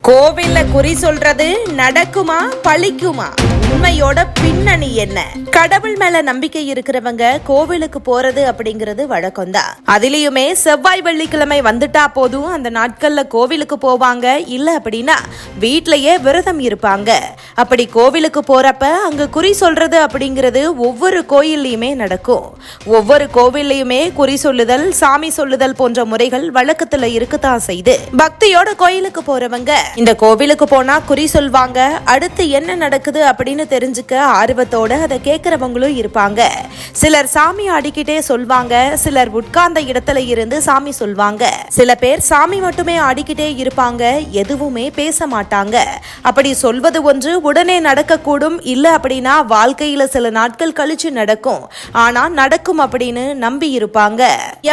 கோவில்ல குறி சொல்றது நடக்குமா பழிக்குமா? உண்மையோட பின்னணி என்ன? கடவுள் மேல நம்பிக்கை இருக்கிறவங்க கோவிலுக்கு போறது அப்படிங்கிறது வழக்கம்தான். அதுலயுமே செவ்வாய் வெள்ளிக்கிழமை வந்துட்டா போதும் அந்த நாட்கள்ல கோவிலுக்கு போவாங்க. இல்ல அப்படின்னா வீட்லயே விரதம் இருப்பாங்க. அப்படி கோவிலுக்கு போறப்ப அங்க குறி சொல்றது அப்படிங்கிறது ஒவ்வொரு கோயில்லையுமே நடக்கும். ஒவ்வொரு கோவில்லையுமே குறி சொல்லுதல், சாமி சொல்லுதல் போன்ற முறைகள் வழக்கத்துல இருக்கத்தான் செய்து. பக்தியோட கோயிலுக்கு போறவங்க இந்த கோவிலுக்கு போனா குறி சொல்வாங்க. அடுத்து என்ன நடக்குது அப்படின்னு தெரிஞ்சுக்க ஆர்வத்தோட அதை கேட்கறவங்களும் இருப்பாங்க. சிலர் சாமி ஆடிக்கிட்டே சொல்வாங்க, சிலர் உட்கார்ந்த இடத்துல இருந்து சாமி சொல்வாங்க, சில பேர் சாமி மட்டுமே ஆடிக்கிட்டே இருப்பாங்க, எதுவுமே பேச மாட்டாங்க. அப்படி சொல்வது ஒன்று உடனே நடக்கக்கூடும், இல்ல அப்படின்னா வாழ்க்கையில சில நாட்கள் கழிச்சு நடக்கும். ஆனா நடக்கும் அப்படின்னு நம்பி இருப்பாங்க.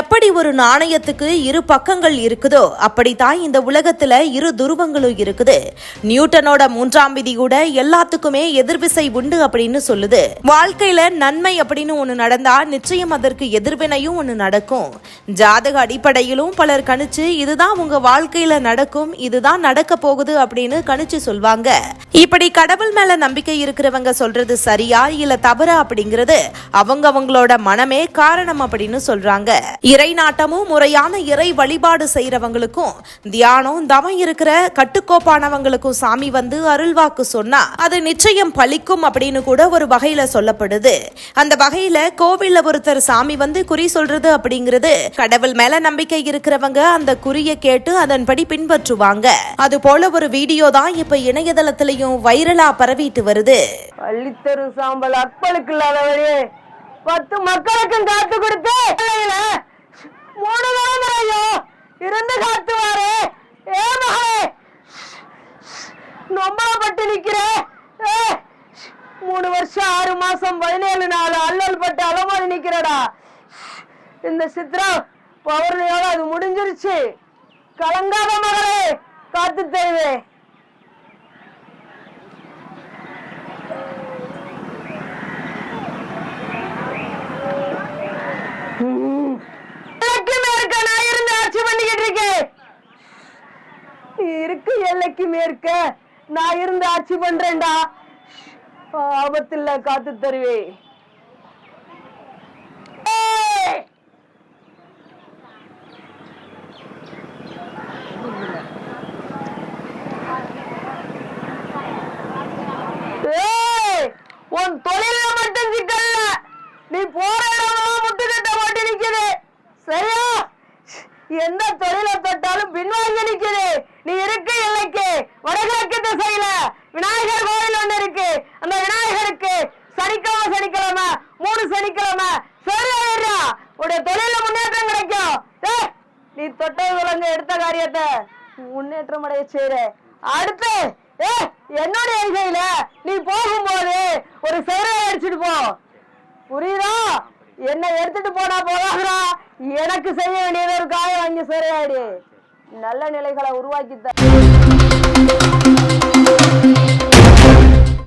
எப்படி ஒரு நாணயத்துக்கு இரு பக்கங்கள் இருக்குதோ அப்படித்தான் இந்த உலகத்துல இரு துருவங்களும் இருக்குது. நியூட்டனோட 3ஆம் விதி கூட எல்லாத்துக்குமே எதிர்விசை உண்டு அப்படின்னு சொல்லுது. வாழ்க்கையில நன்மை அப்படின்னு ஒண்ணு நடந்தா நிச்சயம் அதற்கு எதிர்வினையும் ஒண்ணு நடக்கும். ஜாதக அடிப்படையிலும் பலர் கணிச்சு இதுதான் உங்க வாழ்க்கையில நடக்கும், இதுதான் நடக்க போகுது அப்படின்னு கணிச்சு சொல்வாங்க. இப்படி கடவுள் மேல நம்பிக்கை இருக்கிறவங்க சொல்றது சரியா இல்ல தவறா அப்படிங்கிறது அவங்களோட மனமே காரணம் அப்படின்னு சொல்றாங்க. இறை நாட்டமும் முறையான இறை வழிபாடு செய்யறவங்களுக்கும் தியானம் தவம் இருக்கிற கட்டுக்கோப்பானவங்களுக்கும் சாமி வந்து அருள்வாக்கு சொன்னா அது நிச்சயம் பலிக்கும் அப்படின்னு கூட ஒரு வகையில சொல்லப்படுது. அந்த வகையில கோவில்ல ஒருத்தர் சாமி வந்து குறி சொல்றது அப்படிங்கிறது கடவுள் மேல நம்பிக்கை இருக்கிறவங்க அந்த குறிய கேட்டு அதன்படி பின்பற்றுவாங்க. அது போல ஒரு வீடியோ தான் இப்ப இணையதளத்திலையும் வைரலா பரவிட்டு வருது. பள்ளித்தரு சாம்பல் அக்களுக்கு இல்லாதவரே 10 மக்களுக்கும் காத்து கொடுத்து 3 தலைமுறையும் இருந்து காத்துவாரு. ஏ மகளே நொம்பளப்பட்டு நிக்கிறேன். 3 வருஷம் 6 மாசம் 17 நாள் அல்லல் பட்டு அலமாரி நிக்கிறடா. இந்த சித்திரம் பௌர்ணமியோட அது முடிஞ்சிருச்சு. கலங்காத மகளே காத்து தருவே. நான் இருந்து ஆட்சி பண்ணிக்கிட்டு இருக்கேன். இருக்கு எல்லைக்கு மேற்க நான் இருந்து ஆட்சி பண்றேன்டா. ஆபத்துல காத்து தருவே. உன் தொழில மட்டும் சிக்கல்ல, நீ போற இடமெல்லாம் முட்டுக்கட்ட மாட்டி நிக்குது. சரியா? எந்த தொழிலை தொட்டாலும் பின்வாங்கி நிக்குது. நீ இருக்க எல்லைக்கு வடகிழக்கு திசையில விநாயகர் கோவில் ஒண்ணு இருக்கு. அந்த விநாயகருக்கு சனிக்கிழமை 3 சனிக்கிழமை சரியா உடைய தொழில முன்னேற்றம் கிடைக்கும். நீ தொட்ட விலங்கு எடுத்த காரியத்தை முன்னேற்றம் அடைய செய்ற. அடுத்து என்னுடைய கையில நீ போகும்போது ஒரு சேரை அடிச்சுட்டு போ. புரியுதா? என்ன எடுத்துட்டு போனா போதாகிறா, எனக்கு செய்ய வேண்டியது ஒரு காயம் வாங்கி சரியாயிடு. நல்ல நிலைகளை உருவாக்கி